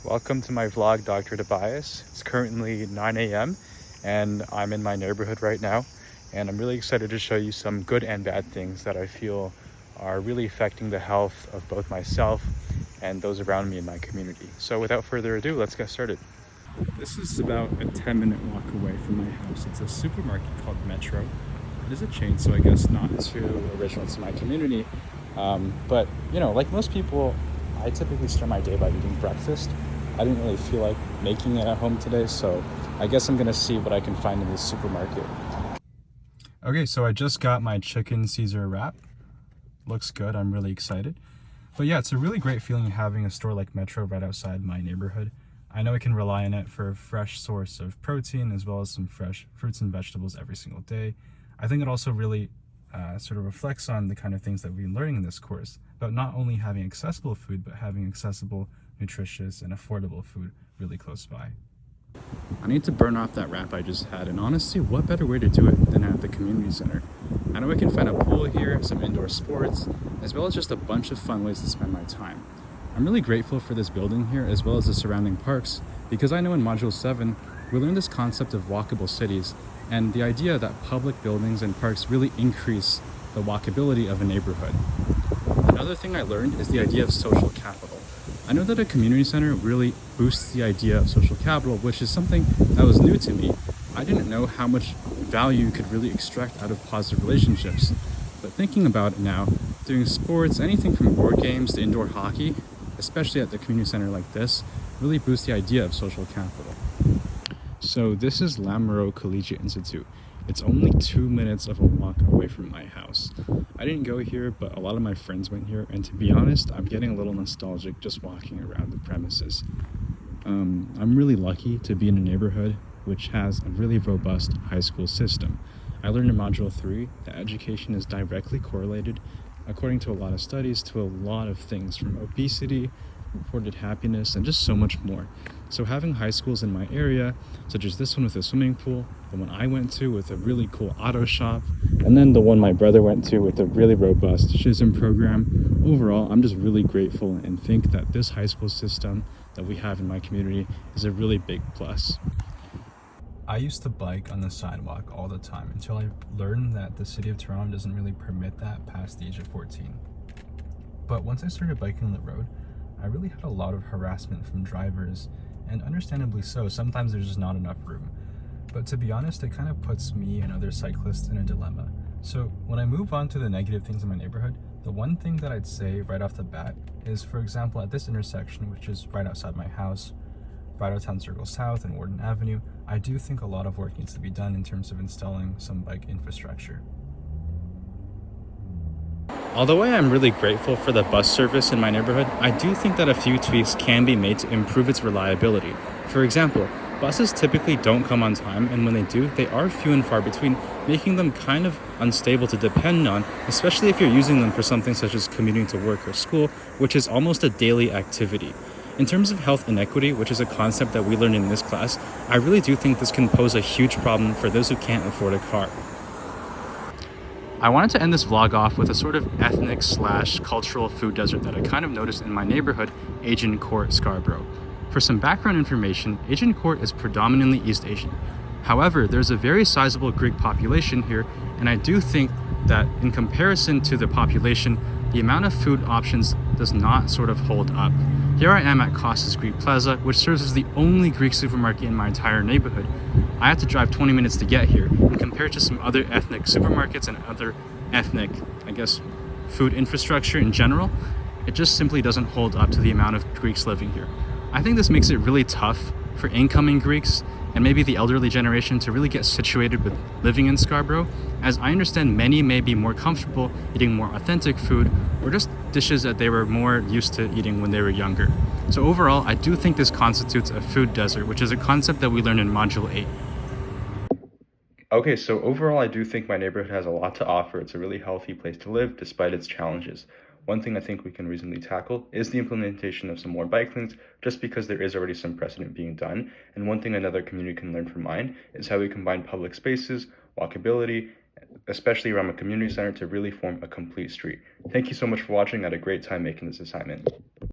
Welcome to my vlog, Dr. Tobias. It's currently 9 a.m. and I'm in my neighborhood right now, and I'm really excited to show you some good and bad things that I feel are really affecting the health of both myself and those around me in my community. So without further ado, let's get started. This is about a 10-minute walk away from my house. It's a supermarket called Metro. It is a chain, so I guess not too original to my community. But you know, like most people, I typically start my day by eating breakfast. I didn't really feel like making it at home today, so I guess I'm gonna see what I can find in this supermarket. Okay, so I just got my chicken Caesar wrap. Looks good, I'm really excited. But yeah, it's a really great feeling having a store like Metro right outside my neighborhood. I know I can rely on it for a fresh source of protein as well as some fresh fruits and vegetables every single day. I think it also really sort of reflects on the kind of things that we've been learning in this course about not only having accessible food, but having accessible, nutritious, and affordable food really close by. I need to burn off that wrap I just had, and honestly, what better way to do it than at the community center? I know I can find a pool here, some indoor sports, as well as just a bunch of fun ways to spend my time. I'm really grateful for this building here, as well as the surrounding parks, because I know in Module 7, we learned this concept of walkable cities, and the idea that public buildings and parks really increase the walkability of a neighborhood. Another thing I learned is the idea of social capital. I know that a community center really boosts the idea of social capital, which is something that was new to me. I didn't know how much value you could really extract out of positive relationships. But thinking about it now, doing sports, anything from board games to indoor hockey, especially at the community center like this, really boosts the idea of social capital. So this is Lamoureux Collegiate Institute. It's only 2 minutes of a walk away from my house. I didn't go here, but a lot of my friends went here, and to be honest, I'm getting a little nostalgic just walking around the premises. I'm really lucky to be in a neighborhood which has a really robust high school system. I learned in Module 3 that education is directly correlated, according to a lot of studies, to a lot of things from obesity, reported happiness, and just so much more. So having high schools in my area, such as this one with a swimming pool, the one I went to with a really cool auto shop, and then the one my brother went to with a really robust SHISM program. Overall, I'm just really grateful and think that this high school system that we have in my community is a really big plus. I used to bike on the sidewalk all the time until I learned that the city of Toronto doesn't really permit that past the age of 14. But once I started biking on the road, I really had a lot of harassment from drivers, and understandably so. Sometimes there's just not enough room. But to be honest, it kind of puts me and other cyclists in a dilemma. So when I move on to the negative things in my neighborhood, the one thing that I'd say right off the bat is, for example, at this intersection, which is right outside my house, right out Town Circle South and Warden Avenue, I do think a lot of work needs to be done in terms of installing some bike infrastructure. Although I am really grateful for the bus service in my neighborhood, I do think that a few tweaks can be made to improve its reliability. For example, buses typically don't come on time, and when they do, they are few and far between, making them kind of unstable to depend on, especially if you're using them for something such as commuting to work or school, which is almost a daily activity. In terms of health inequity, which is a concept that we learned in this class, I really do think this can pose a huge problem for those who can't afford a car. I wanted to end this vlog off with a sort of ethnic/cultural food desert that I kind of noticed in my neighborhood, Agincourt, Scarborough. For some background information, Agincourt is predominantly East Asian. However, there's a very sizable Greek population here, and I do think that in comparison to the population, the amount of food options does not sort of hold up. Here I am at Costas Greek Plaza, which serves as the only Greek supermarket in my entire neighborhood. I had to drive 20 minutes to get here, and compared to some other ethnic supermarkets and other ethnic, food infrastructure in general, it just simply doesn't hold up to the amount of Greeks living here. I think this makes it really tough for incoming Greeks and maybe the elderly generation to really get situated with living in Scarborough, as I understand many may be more comfortable eating more authentic food or just dishes that they were more used to eating when they were younger. So overall, I do think this constitutes a food desert, which is a concept that we learned in Module 8. Okay, so overall, I do think my neighborhood has a lot to offer. It's a really healthy place to live despite its challenges. One thing I think we can reasonably tackle is the implementation of some more bike lanes, just because there is already some precedent being done. And one thing another community can learn from mine is how we combine public spaces, walkability, especially around a community center, to really form a complete street. Thank you so much for watching. I had a great time making this assignment.